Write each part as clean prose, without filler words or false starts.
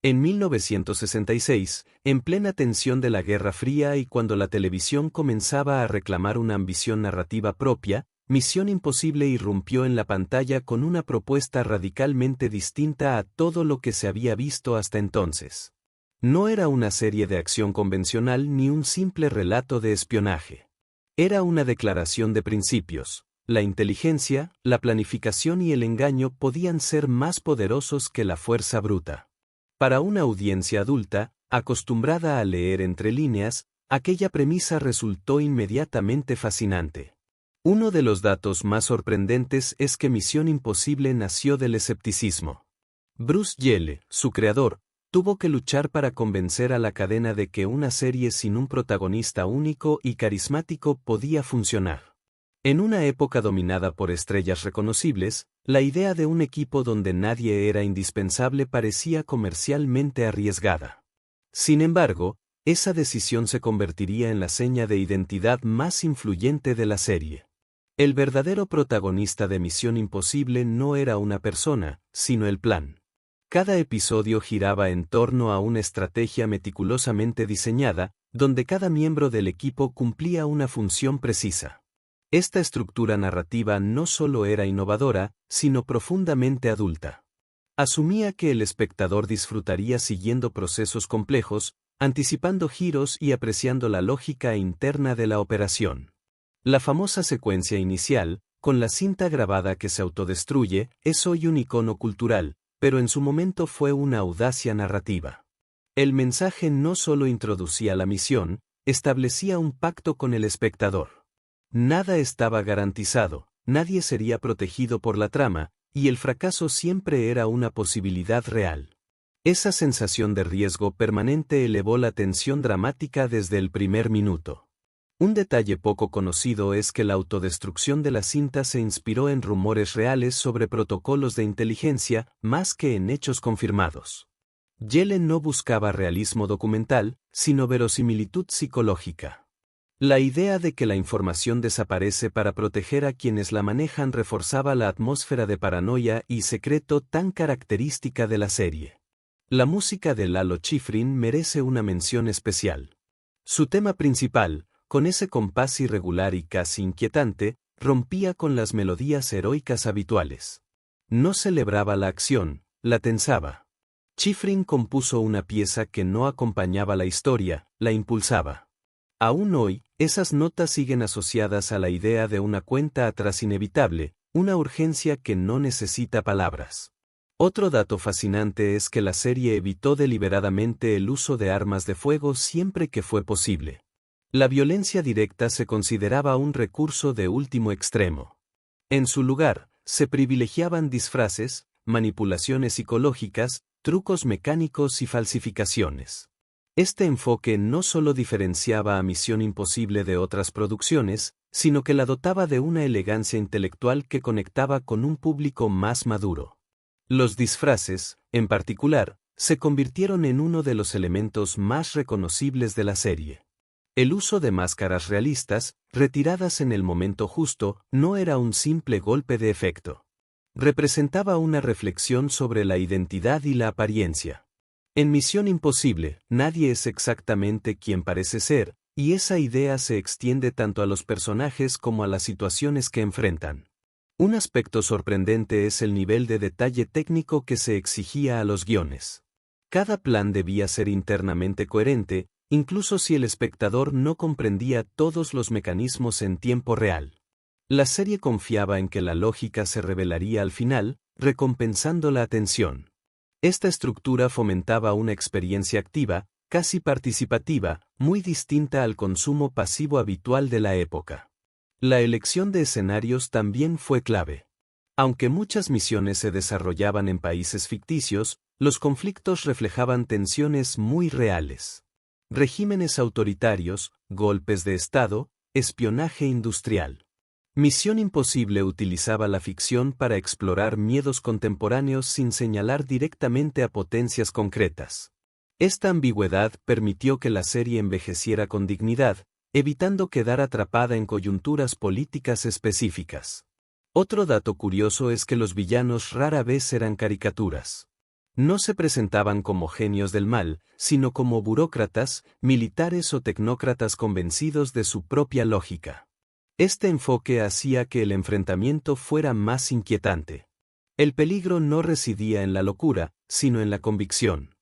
En 1966, en plena tensión de la Guerra Fría y cuando la televisión comenzaba a reclamar una ambición narrativa propia, Misión Imposible irrumpió en la pantalla con una propuesta radicalmente distinta a todo lo que se había visto hasta entonces. No era una serie de acción convencional ni un simple relato de espionaje. Era una declaración de principios. La inteligencia, la planificación y el engaño podían ser más poderosos que la fuerza bruta. Para una audiencia adulta, acostumbrada a leer entre líneas, aquella premisa resultó inmediatamente fascinante. Uno de los datos más sorprendentes es que Misión Imposible nació del escepticismo. Bruce Yelle, su creador, tuvo que luchar para convencer a la cadena de que una serie sin un protagonista único y carismático podía funcionar. En una época dominada por estrellas reconocibles, la idea de un equipo donde nadie era indispensable parecía comercialmente arriesgada. Sin embargo, esa decisión se convertiría en la seña de identidad más influyente de la serie. El verdadero protagonista de Misión Imposible no era una persona, sino el plan. Cada episodio giraba en torno a una estrategia meticulosamente diseñada, donde cada miembro del equipo cumplía una función precisa. Esta estructura narrativa no solo era innovadora, sino profundamente adulta. Asumía que el espectador disfrutaría siguiendo procesos complejos, anticipando giros y apreciando la lógica interna de la operación. La famosa secuencia inicial, con la cinta grabada que se autodestruye, es hoy un icono cultural, pero en su momento fue una audacia narrativa. El mensaje no solo introducía la misión, establecía un pacto con el espectador. Nada estaba garantizado, nadie sería protegido por la trama, y el fracaso siempre era una posibilidad real. Esa sensación de riesgo permanente elevó la tensión dramática desde el primer minuto. Un detalle poco conocido es que la autodestrucción de la cinta se inspiró en rumores reales sobre protocolos de inteligencia, más que en hechos confirmados. Yelle no buscaba realismo documental, sino verosimilitud psicológica. La idea de que la información desaparece para proteger a quienes la manejan reforzaba la atmósfera de paranoia y secreto tan característica de la serie. La música de Lalo Schifrin merece una mención especial. Su tema principal, con ese compás irregular y casi inquietante, rompía con las melodías heroicas habituales. No celebraba la acción, la tensaba. Schifrin compuso una pieza que no acompañaba la historia, la impulsaba. Aún hoy, esas notas siguen asociadas a la idea de una cuenta atrás inevitable, una urgencia que no necesita palabras. Otro dato fascinante es que la serie evitó deliberadamente el uso de armas de fuego siempre que fue posible. La violencia directa se consideraba un recurso de último extremo. En su lugar, se privilegiaban disfraces, manipulaciones psicológicas, trucos mecánicos y falsificaciones. Este enfoque no solo diferenciaba a Misión Imposible de otras producciones, sino que la dotaba de una elegancia intelectual que conectaba con un público más maduro. Los disfraces, en particular, se convirtieron en uno de los elementos más reconocibles de la serie. El uso de máscaras realistas, retiradas en el momento justo, no era un simple golpe de efecto. Representaba una reflexión sobre la identidad y la apariencia. En Misión Imposible, nadie es exactamente quien parece ser, y esa idea se extiende tanto a los personajes como a las situaciones que enfrentan. Un aspecto sorprendente es el nivel de detalle técnico que se exigía a los guiones. Cada plan debía ser internamente coherente, incluso si el espectador no comprendía todos los mecanismos en tiempo real. La serie confiaba en que la lógica se revelaría al final, recompensando la atención. Esta estructura fomentaba una experiencia activa, casi participativa, muy distinta al consumo pasivo habitual de la época. La elección de escenarios también fue clave. Aunque muchas misiones se desarrollaban en países ficticios, los conflictos reflejaban tensiones muy reales. Regímenes autoritarios, golpes de Estado, espionaje industrial. Misión Imposible utilizaba la ficción para explorar miedos contemporáneos sin señalar directamente a potencias concretas. Esta ambigüedad permitió que la serie envejeciera con dignidad, evitando quedar atrapada en coyunturas políticas específicas. Otro dato curioso es que los villanos rara vez eran caricaturas. No se presentaban como genios del mal, sino como burócratas, militares o tecnócratas convencidos de su propia lógica. Este enfoque hacía que el enfrentamiento fuera más inquietante. El peligro no residía en la locura, sino en la convicción.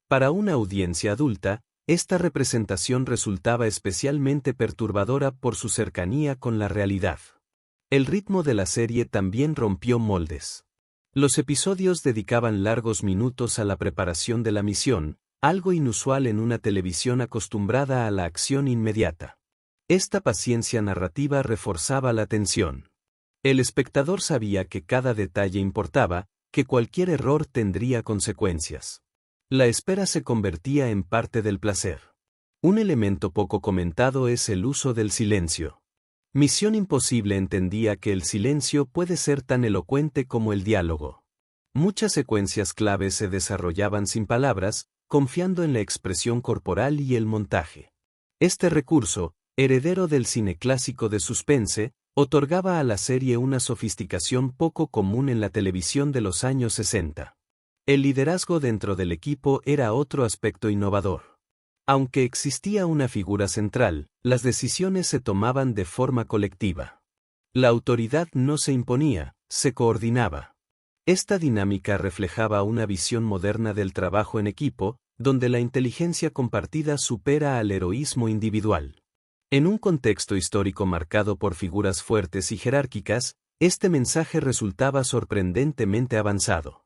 Para una audiencia adulta, esta representación resultaba especialmente perturbadora por su cercanía con la realidad. El ritmo de la serie también rompió moldes. Los episodios dedicaban largos minutos a la preparación de la misión, algo inusual en una televisión acostumbrada a la acción inmediata. Esta paciencia narrativa reforzaba la tensión. El espectador sabía que cada detalle importaba, que cualquier error tendría consecuencias. La espera se convertía en parte del placer. Un elemento poco comentado es el uso del silencio. Misión Imposible entendía que el silencio puede ser tan elocuente como el diálogo. Muchas secuencias claves se desarrollaban sin palabras, confiando en la expresión corporal y el montaje. Este recurso, heredero del cine clásico de suspense, otorgaba a la serie una sofisticación poco común en la televisión de los años 60. El liderazgo dentro del equipo era otro aspecto innovador. Aunque existía una figura central, las decisiones se tomaban de forma colectiva. La autoridad no se imponía, se coordinaba. Esta dinámica reflejaba una visión moderna del trabajo en equipo, donde la inteligencia compartida supera al heroísmo individual. En un contexto histórico marcado por figuras fuertes y jerárquicas, este mensaje resultaba sorprendentemente avanzado.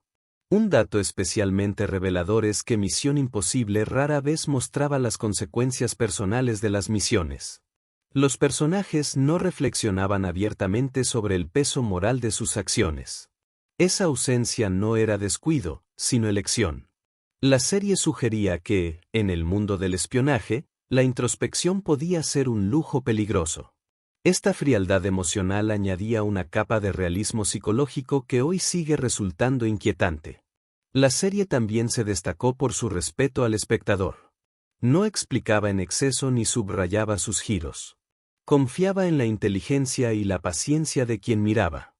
Un dato especialmente revelador es que Misión Imposible rara vez mostraba las consecuencias personales de las misiones. Los personajes no reflexionaban abiertamente sobre el peso moral de sus acciones. Esa ausencia no era descuido, sino elección. La serie sugería que, en el mundo del espionaje, la introspección podía ser un lujo peligroso. Esta frialdad emocional añadía una capa de realismo psicológico que hoy sigue resultando inquietante. La serie también se destacó por su respeto al espectador. No explicaba en exceso ni subrayaba sus giros. Confiaba en la inteligencia y la paciencia de quien miraba.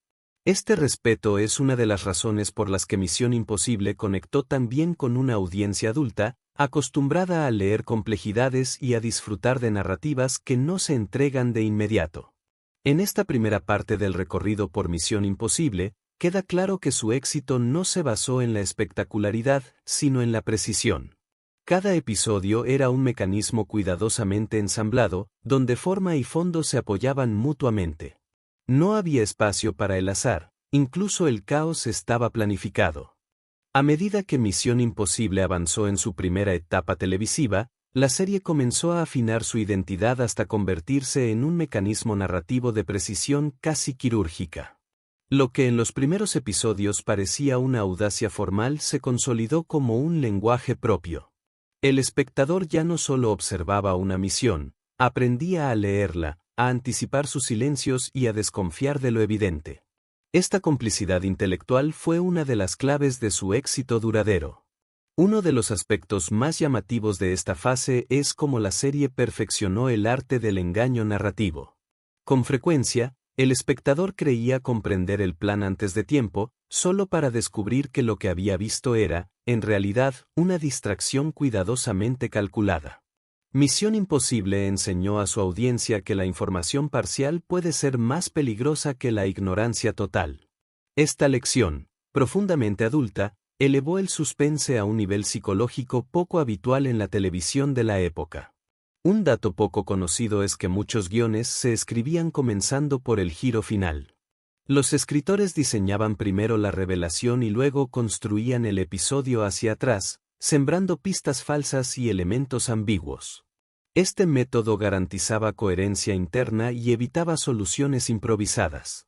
Este respeto es una de las razones por las que Misión Imposible conectó tan bien con una audiencia adulta, acostumbrada a leer complejidades y a disfrutar de narrativas que no se entregan de inmediato. En esta primera parte del recorrido por Misión Imposible, queda claro que su éxito no se basó en la espectacularidad, sino en la precisión. Cada episodio era un mecanismo cuidadosamente ensamblado, donde forma y fondo se apoyaban mutuamente. No había espacio para el azar, incluso el caos estaba planificado. A medida que Misión Imposible avanzó en su primera etapa televisiva, la serie comenzó a afinar su identidad hasta convertirse en un mecanismo narrativo de precisión casi quirúrgica. Lo que en los primeros episodios parecía una audacia formal se consolidó como un lenguaje propio. El espectador ya no solo observaba una misión, aprendía a leerla, a anticipar sus silencios y a desconfiar de lo evidente. Esta complicidad intelectual fue una de las claves de su éxito duradero. Uno de los aspectos más llamativos de esta fase es cómo la serie perfeccionó el arte del engaño narrativo. Con frecuencia, el espectador creía comprender el plan antes de tiempo, solo para descubrir que lo que había visto era, en realidad, una distracción cuidadosamente calculada. Misión Imposible enseñó a su audiencia que la información parcial puede ser más peligrosa que la ignorancia total. Esta lección, profundamente adulta, elevó el suspense a un nivel psicológico poco habitual en la televisión de la época. Un dato poco conocido es que muchos guiones se escribían comenzando por el giro final. Los escritores diseñaban primero la revelación y luego construían el episodio hacia atrás, sembrando pistas falsas y elementos ambiguos. Este método garantizaba coherencia interna y evitaba soluciones improvisadas.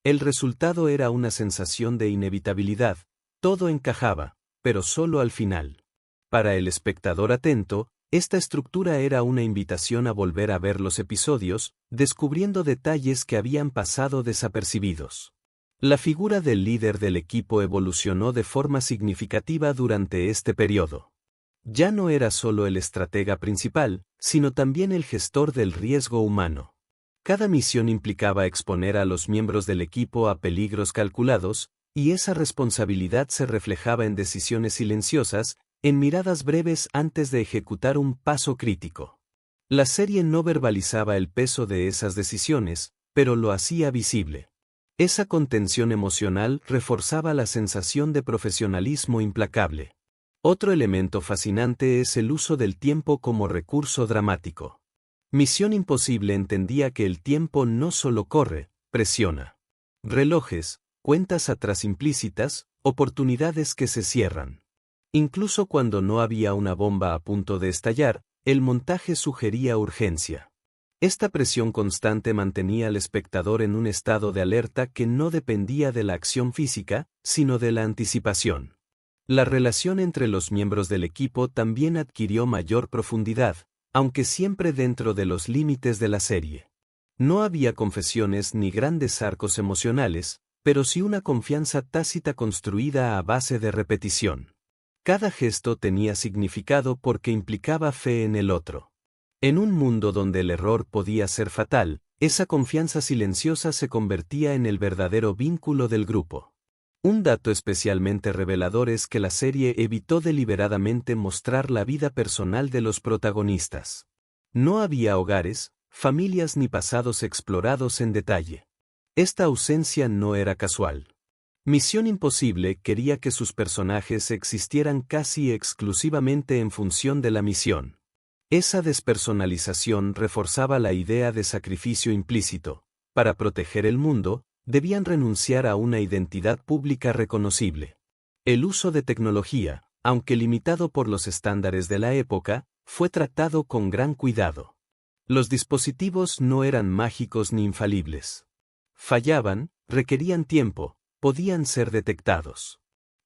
El resultado era una sensación de inevitabilidad, todo encajaba, pero solo al final. Para el espectador atento, esta estructura era una invitación a volver a ver los episodios, descubriendo detalles que habían pasado desapercibidos. La figura del líder del equipo evolucionó de forma significativa durante este periodo. Ya no era solo el estratega principal, sino también el gestor del riesgo humano. Cada misión implicaba exponer a los miembros del equipo a peligros calculados, y esa responsabilidad se reflejaba en decisiones silenciosas, en miradas breves antes de ejecutar un paso crítico. La serie no verbalizaba el peso de esas decisiones, pero lo hacía visible. Esa contención emocional reforzaba la sensación de profesionalismo implacable. Otro elemento fascinante es el uso del tiempo como recurso dramático. Misión Imposible entendía que el tiempo no solo corre, presiona. Relojes, cuentas atrás implícitas, oportunidades que se cierran. Incluso cuando no había una bomba a punto de estallar, el montaje sugería urgencia. Esta presión constante mantenía al espectador en un estado de alerta que no dependía de la acción física, sino de la anticipación. La relación entre los miembros del equipo también adquirió mayor profundidad, aunque siempre dentro de los límites de la serie. No había confesiones ni grandes arcos emocionales, pero sí una confianza tácita construida a base de repetición. Cada gesto tenía significado porque implicaba fe en el otro. En un mundo donde el error podía ser fatal, esa confianza silenciosa se convertía en el verdadero vínculo del grupo. Un dato especialmente revelador es que la serie evitó deliberadamente mostrar la vida personal de los protagonistas. No había hogares, familias ni pasados explorados en detalle. Esta ausencia no era casual. Misión Imposible quería que sus personajes existieran casi exclusivamente en función de la misión. Esa despersonalización reforzaba la idea de sacrificio implícito. Para proteger el mundo, debían renunciar a una identidad pública reconocible. El uso de tecnología, aunque limitado por los estándares de la época, fue tratado con gran cuidado. Los dispositivos no eran mágicos ni infalibles. Fallaban, requerían tiempo, podían ser detectados.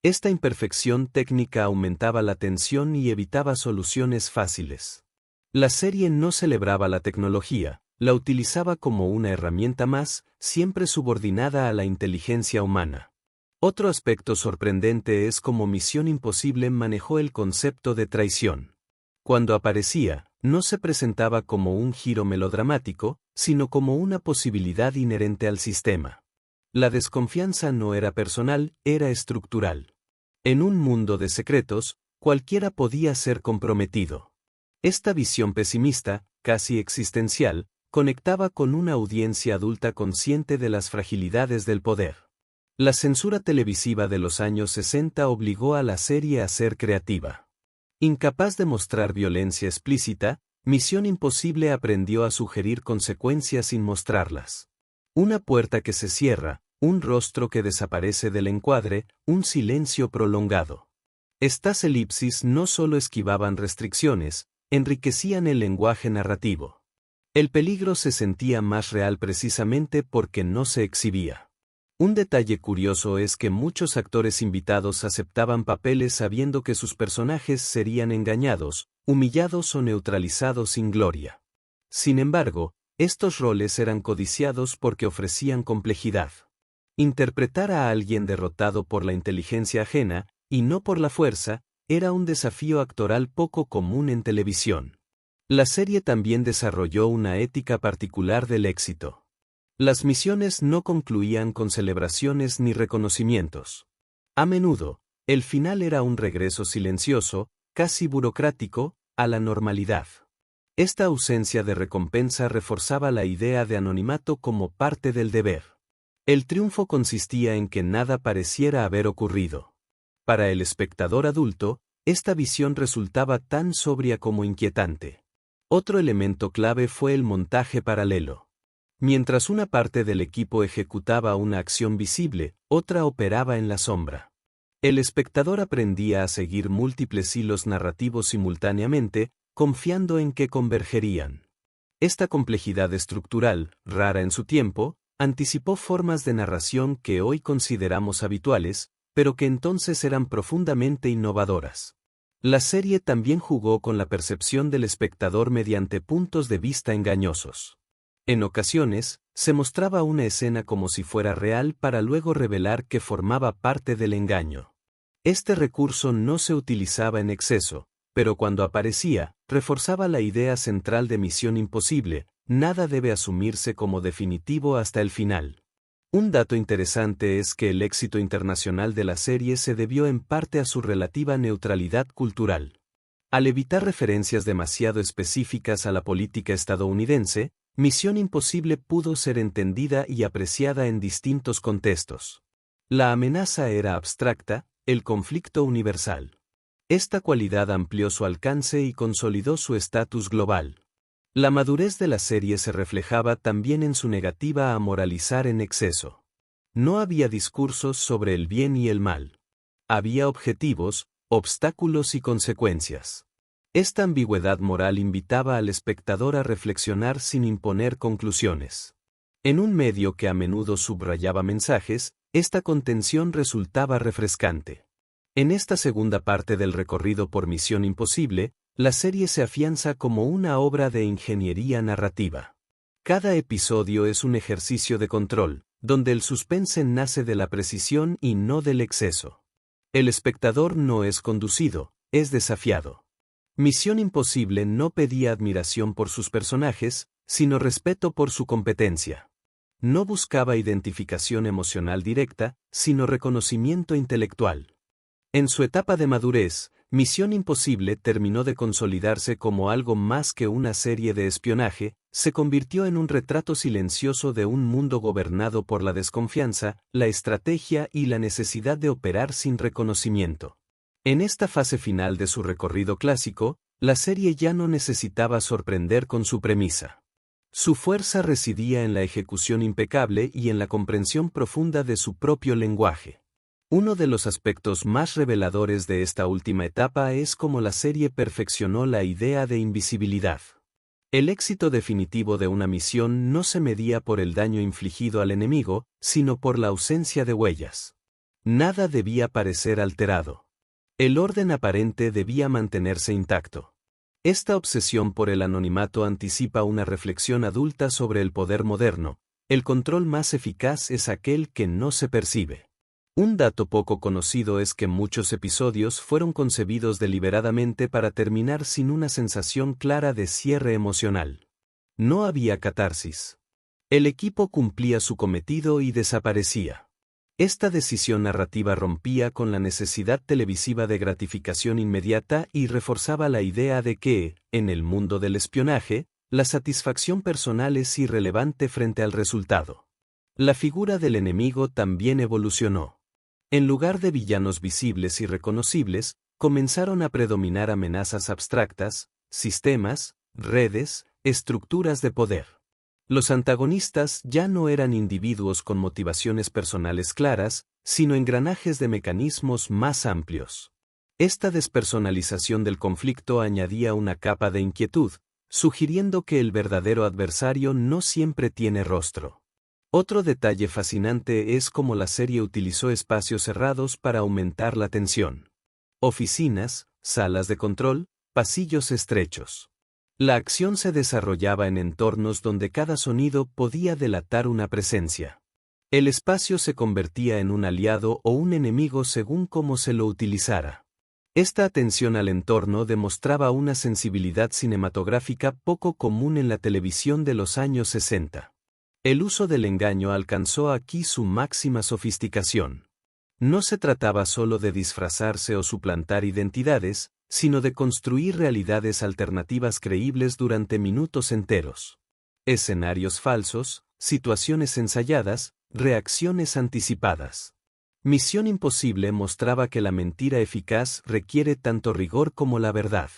Esta imperfección técnica aumentaba la tensión y evitaba soluciones fáciles. La serie no celebraba la tecnología, la utilizaba como una herramienta más, siempre subordinada a la inteligencia humana. Otro aspecto sorprendente es cómo Misión Imposible manejó el concepto de traición. Cuando aparecía, no se presentaba como un giro melodramático, sino como una posibilidad inherente al sistema. La desconfianza no era personal, era estructural. En un mundo de secretos, cualquiera podía ser comprometido. Esta visión pesimista, casi existencial, conectaba con una audiencia adulta consciente de las fragilidades del poder. La censura televisiva de los años 60 obligó a la serie a ser creativa. Incapaz de mostrar violencia explícita, Misión Imposible aprendió a sugerir consecuencias sin mostrarlas. Una puerta que se cierra, un rostro que desaparece del encuadre, un silencio prolongado. Estas elipsis no solo esquivaban restricciones, enriquecían el lenguaje narrativo. El peligro se sentía más real precisamente porque no se exhibía. Un detalle curioso es que muchos actores invitados aceptaban papeles sabiendo que sus personajes serían engañados, humillados o neutralizados sin gloria. Sin embargo, estos roles eran codiciados porque ofrecían complejidad. Interpretar a alguien derrotado por la inteligencia ajena, y no por la fuerza, era un desafío actoral poco común en televisión. La serie también desarrolló una ética particular del éxito. Las misiones no concluían con celebraciones ni reconocimientos. A menudo, el final era un regreso silencioso, casi burocrático, a la normalidad. Esta ausencia de recompensa reforzaba la idea de anonimato como parte del deber. El triunfo consistía en que nada pareciera haber ocurrido. Para el espectador adulto, esta visión resultaba tan sobria como inquietante. Otro elemento clave fue el montaje paralelo. Mientras una parte del equipo ejecutaba una acción visible, otra operaba en la sombra. El espectador aprendía a seguir múltiples hilos narrativos simultáneamente, confiando en que convergerían. Esta complejidad estructural, rara en su tiempo, anticipó formas de narración que hoy consideramos habituales, pero que entonces eran profundamente innovadoras. La serie también jugó con la percepción del espectador mediante puntos de vista engañosos. En ocasiones, se mostraba una escena como si fuera real para luego revelar que formaba parte del engaño. Este recurso no se utilizaba en exceso, pero cuando aparecía, reforzaba la idea central de Misión Imposible: nada debe asumirse como definitivo hasta el final. Un dato interesante es que el éxito internacional de la serie se debió en parte a su relativa neutralidad cultural. Al evitar referencias demasiado específicas a la política estadounidense, Misión Imposible pudo ser entendida y apreciada en distintos contextos. La amenaza era abstracta, el conflicto universal. Esta cualidad amplió su alcance y consolidó su estatus global. La madurez de la serie se reflejaba también en su negativa a moralizar en exceso. No había discursos sobre el bien y el mal. Había objetivos, obstáculos y consecuencias. Esta ambigüedad moral invitaba al espectador a reflexionar sin imponer conclusiones. En un medio que a menudo subrayaba mensajes, esta contención resultaba refrescante. En esta segunda parte del recorrido por Misión Imposible, la serie se afianza como una obra de ingeniería narrativa. Cada episodio es un ejercicio de control, donde el suspense nace de la precisión y no del exceso. El espectador no es conducido, es desafiado. Misión Imposible no pedía admiración por sus personajes, sino respeto por su competencia. No buscaba identificación emocional directa, sino reconocimiento intelectual. En su etapa de madurez, Misión Imposible terminó de consolidarse como algo más que una serie de espionaje, se convirtió en un retrato silencioso de un mundo gobernado por la desconfianza, la estrategia y la necesidad de operar sin reconocimiento. En esta fase final de su recorrido clásico, la serie ya no necesitaba sorprender con su premisa. Su fuerza residía en la ejecución impecable y en la comprensión profunda de su propio lenguaje. Uno de los aspectos más reveladores de esta última etapa es cómo la serie perfeccionó la idea de invisibilidad. El éxito definitivo de una misión no se medía por el daño infligido al enemigo, sino por la ausencia de huellas. Nada debía parecer alterado. El orden aparente debía mantenerse intacto. Esta obsesión por el anonimato anticipa una reflexión adulta sobre el poder moderno. El control más eficaz es aquel que no se percibe. Un dato poco conocido es que muchos episodios fueron concebidos deliberadamente para terminar sin una sensación clara de cierre emocional. No había catarsis. El equipo cumplía su cometido y desaparecía. Esta decisión narrativa rompía con la necesidad televisiva de gratificación inmediata y reforzaba la idea de que, en el mundo del espionaje, la satisfacción personal es irrelevante frente al resultado. La figura del enemigo también evolucionó. En lugar de villanos visibles y reconocibles, comenzaron a predominar amenazas abstractas, sistemas, redes, estructuras de poder. Los antagonistas ya no eran individuos con motivaciones personales claras, sino engranajes de mecanismos más amplios. Esta despersonalización del conflicto añadía una capa de inquietud, sugiriendo que el verdadero adversario no siempre tiene rostro. Otro detalle fascinante es cómo la serie utilizó espacios cerrados para aumentar la tensión. Oficinas, salas de control, pasillos estrechos. La acción se desarrollaba en entornos donde cada sonido podía delatar una presencia. El espacio se convertía en un aliado o un enemigo según cómo se lo utilizara. Esta atención al entorno demostraba una sensibilidad cinematográfica poco común en la televisión de los años 60. El uso del engaño alcanzó aquí su máxima sofisticación. No se trataba solo de disfrazarse o suplantar identidades, sino de construir realidades alternativas creíbles durante minutos enteros. Escenarios falsos, situaciones ensayadas, reacciones anticipadas. Misión Imposible mostraba que la mentira eficaz requiere tanto rigor como la verdad.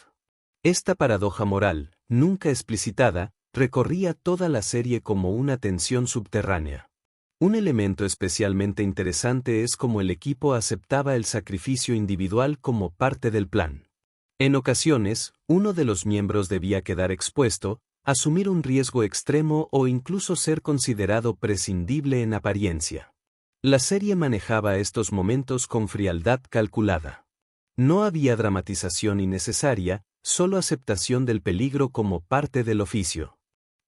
Esta paradoja moral, nunca explicitada, recorría toda la serie como una tensión subterránea. Un elemento especialmente interesante es cómo el equipo aceptaba el sacrificio individual como parte del plan. En ocasiones, uno de los miembros debía quedar expuesto, asumir un riesgo extremo o incluso ser considerado prescindible en apariencia. La serie manejaba estos momentos con frialdad calculada. No había dramatización innecesaria, solo aceptación del peligro como parte del oficio.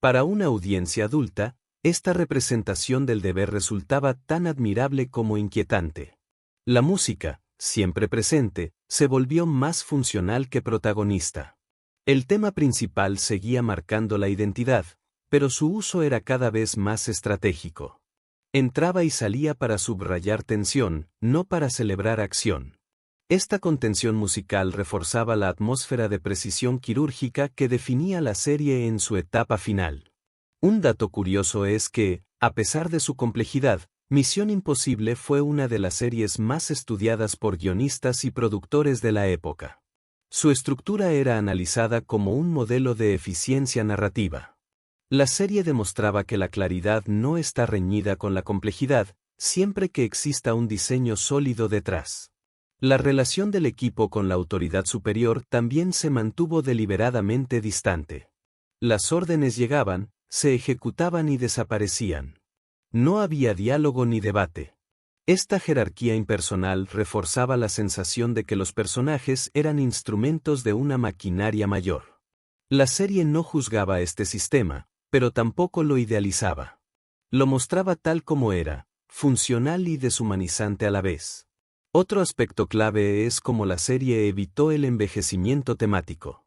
Para una audiencia adulta, esta representación del deber resultaba tan admirable como inquietante. La música, siempre presente, se volvió más funcional que protagonista. El tema principal seguía marcando la identidad, pero su uso era cada vez más estratégico. Entraba y salía para subrayar tensión, no para celebrar acción. Esta contención musical reforzaba la atmósfera de precisión quirúrgica que definía la serie en su etapa final. Un dato curioso es que, a pesar de su complejidad, Misión Imposible fue una de las series más estudiadas por guionistas y productores de la época. Su estructura era analizada como un modelo de eficiencia narrativa. La serie demostraba que la claridad no está reñida con la complejidad, siempre que exista un diseño sólido detrás. La relación del equipo con la autoridad superior también se mantuvo deliberadamente distante. Las órdenes llegaban, se ejecutaban y desaparecían. No había diálogo ni debate. Esta jerarquía impersonal reforzaba la sensación de que los personajes eran instrumentos de una maquinaria mayor. La serie no juzgaba este sistema, pero tampoco lo idealizaba. Lo mostraba tal como era, funcional y deshumanizante a la vez. Otro aspecto clave es cómo la serie evitó el envejecimiento temático.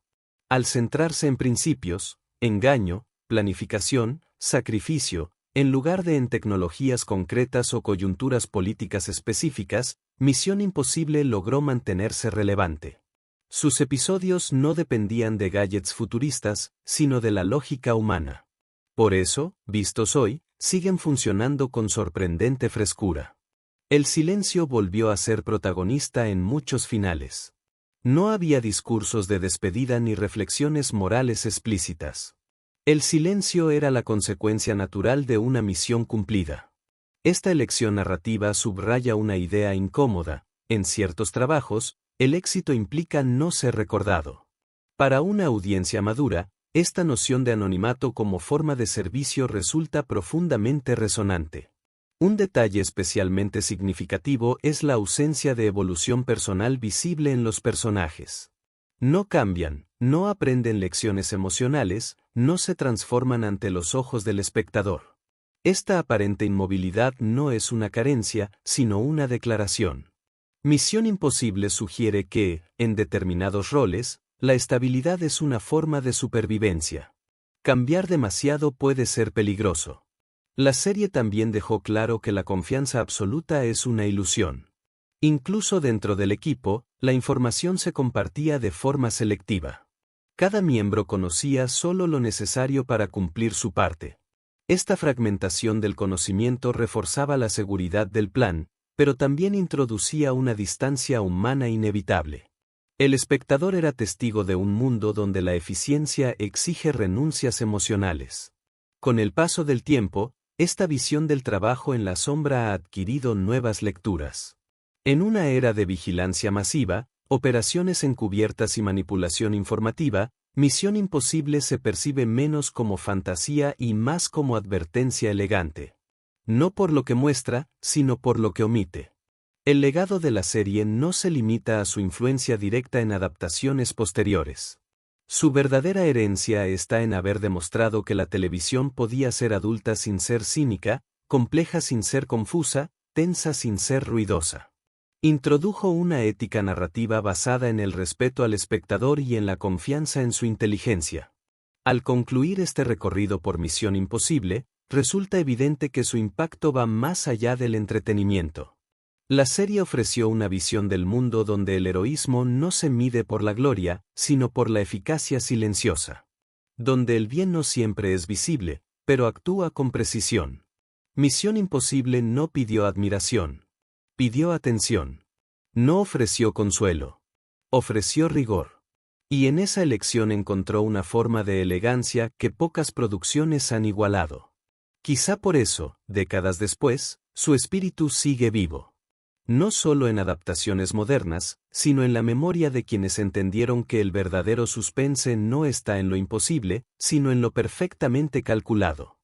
Al centrarse en principios, engaño, planificación, sacrificio, en lugar de en tecnologías concretas o coyunturas políticas específicas, Misión Imposible logró mantenerse relevante. Sus episodios no dependían de gadgets futuristas, sino de la lógica humana. Por eso, vistos hoy, siguen funcionando con sorprendente frescura. El silencio volvió a ser protagonista en muchos finales. No había discursos de despedida ni reflexiones morales explícitas. El silencio era la consecuencia natural de una misión cumplida. Esta elección narrativa subraya una idea incómoda: en ciertos trabajos, el éxito implica no ser recordado. Para una audiencia madura, esta noción de anonimato como forma de servicio resulta profundamente resonante. Un detalle especialmente significativo es la ausencia de evolución personal visible en los personajes. No cambian, no aprenden lecciones emocionales, no se transforman ante los ojos del espectador. Esta aparente inmovilidad no es una carencia, sino una declaración. Misión Imposible sugiere que, en determinados roles, la estabilidad es una forma de supervivencia. Cambiar demasiado puede ser peligroso. La serie también dejó claro que la confianza absoluta es una ilusión. Incluso dentro del equipo, la información se compartía de forma selectiva. Cada miembro conocía solo lo necesario para cumplir su parte. Esta fragmentación del conocimiento reforzaba la seguridad del plan, pero también introducía una distancia humana inevitable. El espectador era testigo de un mundo donde la eficiencia exige renuncias emocionales. Con el paso del tiempo, esta visión del trabajo en la sombra ha adquirido nuevas lecturas. En una era de vigilancia masiva, operaciones encubiertas y manipulación informativa, Misión Imposible se percibe menos como fantasía y más como advertencia elegante. No por lo que muestra, sino por lo que omite. El legado de la serie no se limita a su influencia directa en adaptaciones posteriores. Su verdadera herencia está en haber demostrado que la televisión podía ser adulta sin ser cínica, compleja sin ser confusa, tensa sin ser ruidosa. Introdujo una ética narrativa basada en el respeto al espectador y en la confianza en su inteligencia. Al concluir este recorrido por Misión Imposible, resulta evidente que su impacto va más allá del entretenimiento. La serie ofreció una visión del mundo donde el heroísmo no se mide por la gloria, sino por la eficacia silenciosa. Donde el bien no siempre es visible, pero actúa con precisión. Misión Imposible no pidió admiración. Pidió atención. No ofreció consuelo. Ofreció rigor. Y en esa elección encontró una forma de elegancia que pocas producciones han igualado. Quizá por eso, décadas después, su espíritu sigue vivo. No solo en adaptaciones modernas, sino en la memoria de quienes entendieron que el verdadero suspense no está en lo imposible, sino en lo perfectamente calculado.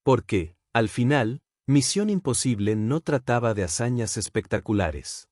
Porque, al final, Misión Imposible no trataba de hazañas espectaculares.